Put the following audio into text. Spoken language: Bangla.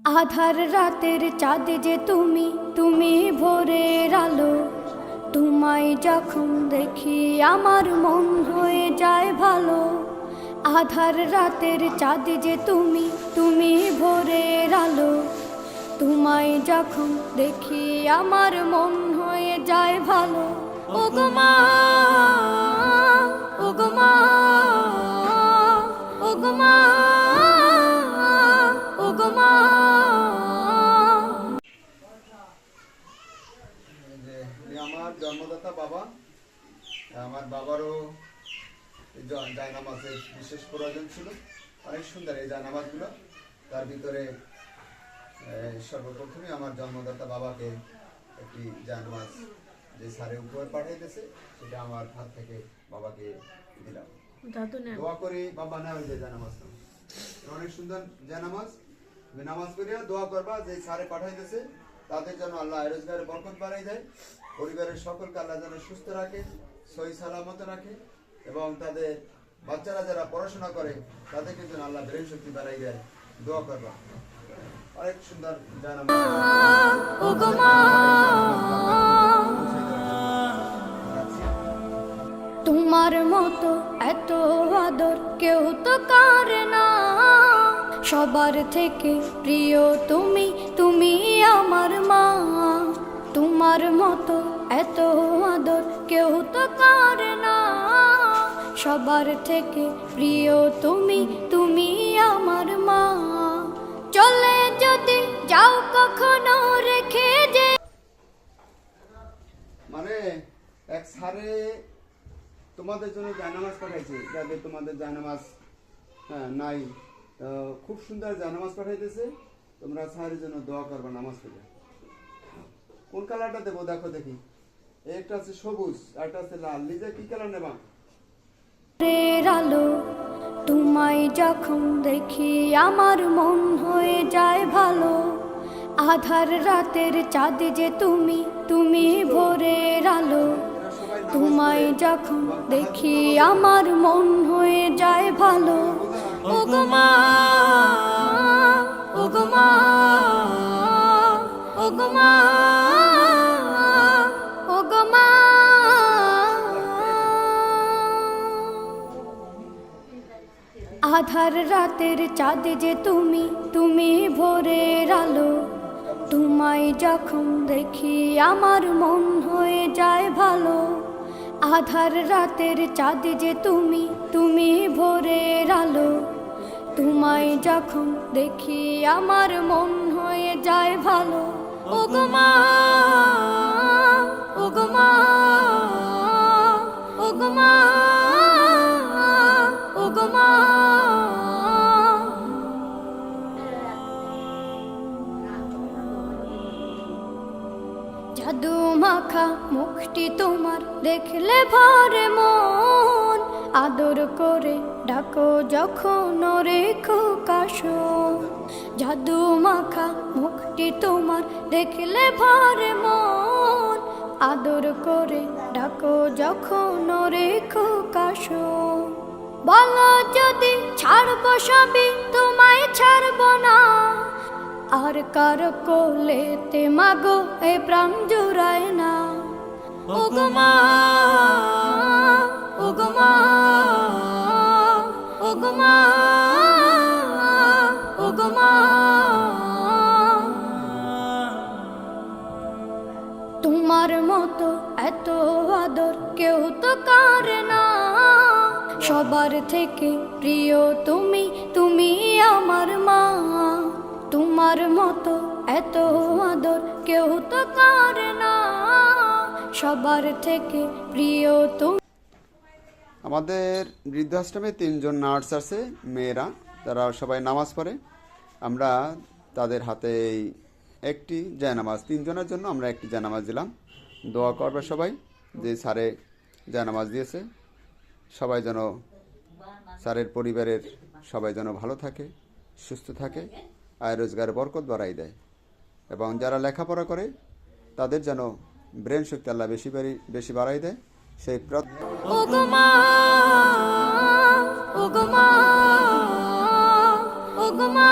আধার রাতের চাঁদ যে তুমি, তুমি ভোরের আলো। তোমায় যখন দেখি আমার মন হয়ে যায় ভালো। আধার রাতের চাঁদ যে তুমি, তুমি ভোরের আলো। তোমায় যখন দেখি আমার মন হয়ে যায় ভালো। ওগো মা, ওগো মা, ওগো মা, ওগো মা। আমার জন্মদাতা বাবা, আমার বাবারও জায়নামাজের বিশেষ প্রয়োজন ছিল। অনেক সুন্দর এই জায়নামাজগুলো। তার ভিতরে সর্বপ্রথমে আমার জন্মদাতা বাবাকে একটি জায়নামাজ যে স্যারে উপহার পাঠাইতেছে, সেটা আমার হাত থেকে বাবাকে দিলাম। দোয়া করি বাবা না ওই যে জায়নামাজ, অনেক সুন্দর জায়নামাজ। নামাজ করিয়া দোয়া করবা যে স্যারে পাঠাইতেছে তাদের জন্য আল্লাহ রোজগারের বরকত বাড়াই দেয়, পরিবারের সকলকে আল্লাহ যেন সুস্থ রাখে, সহি সালামত রাখে, এবং তাদের বাচ্চারা যারা পড়াশোনা করে তাদেরকে যেন আল্লাহ ব্রেন শক্তি বাড়াই দেয়। দোয়া করবা। অনেক সুন্দর জানাবো। তোমার মতো এত আদর কেউ তো করে না। সবার থেকে প্রিয় তুমি, তুমি আমার মা। তোমার মতো এত আদর কেউ তো করে না। সবার থেকে প্রিয় তুমি, তুমি আমার মা। চলে যদি যাও কখনো রেখে যে, মানে এক সারে তোমাদের জন্য জায়নামাজ পাঠাইছে, যাদের তোমাদের জায়নামাজ নাই, খুব সুন্দর জায়নামাজ পাঠাইতেছে। তোমরা সারের জন্য দোয়া করবা নামাজ পড়ে। কোন কালারটা দেবো দেখো দেখি। একটা আছে সবুজ, একটা আছে লাল। লিজা কি কালার নেবা? আলো। তোমায় যখন দেখি আমার মন হয়ে যায় ভালো। আধার রাতের চাঁদ যে তুমি, তুমি ভোরের আলো। তোমায় যখন দেখি আমার মন হয়ে যায় ভালো। ওগো মা, ওগো মা, ওগো মা, ওগো মা। আধার রাতের চাঁদ যে তুমি, তুমি ভোরের আলো। তোমায় যখন দেখি আমার মন হয়ে যায় ভালো। আধার রাতের চাঁদ যে তুমি, তুমি ভোরের আলো। তোমায় যখন দেখি আমার মন হয়ে যায় ভালো। ওগো মা, ওগো মা, ওগো মা, ওগো মা। জাদু মাখা মুখটি তোমার দেখলে ভরে মন। আদর করে ডাকো যখন রেখো কাশো। জাদু মাখা মুখটি তোমার দেখলে ভরে মন। আদর করে ডাকো যখন রেখো কাশো। বলো যদি ছাড়বো সবই, তোমায় ছাড়বো না। আর কার কোলেতে মাগো এ প্রাণ জুড়ায় না। ওগো মা, ওগো মা, ওগো মা, ওগো মা। তোমার মতো এত আদর কেউ তো করে না। সবার থেকে প্রিয় তুমি, তুমি আমার মা। তোমার মতো এত আদর কেউ তো করে না। সবার থেকে প্রিয় তুমি। আমাদের বৃদ্ধাশ্রমে 3 জন নার্স আছে, মেয়েরা, তারা সবাই নামাজ পড়ে। আমরা তাদের হাতে একটি জায়নামাজ, 3 জনের জন্য আমরা একটি জায়নামাজ দিলাম। দোয়া করবে সবাই যে স্যারে জায়নামাজ দিয়েছে, সবাই যেন স্যারের পরিবারের সবাই যেন ভালো থাকে, সুস্থ থাকে, আয় রোজগার বরকত বাড়াই দেয়, এবং যারা লেখাপড়া করে তাদের যেন ব্রেন শক্তি আল্লাহ বেশি বাড়াই দেয়, সেই ওগো মা, ওগো মা, ওগো মা।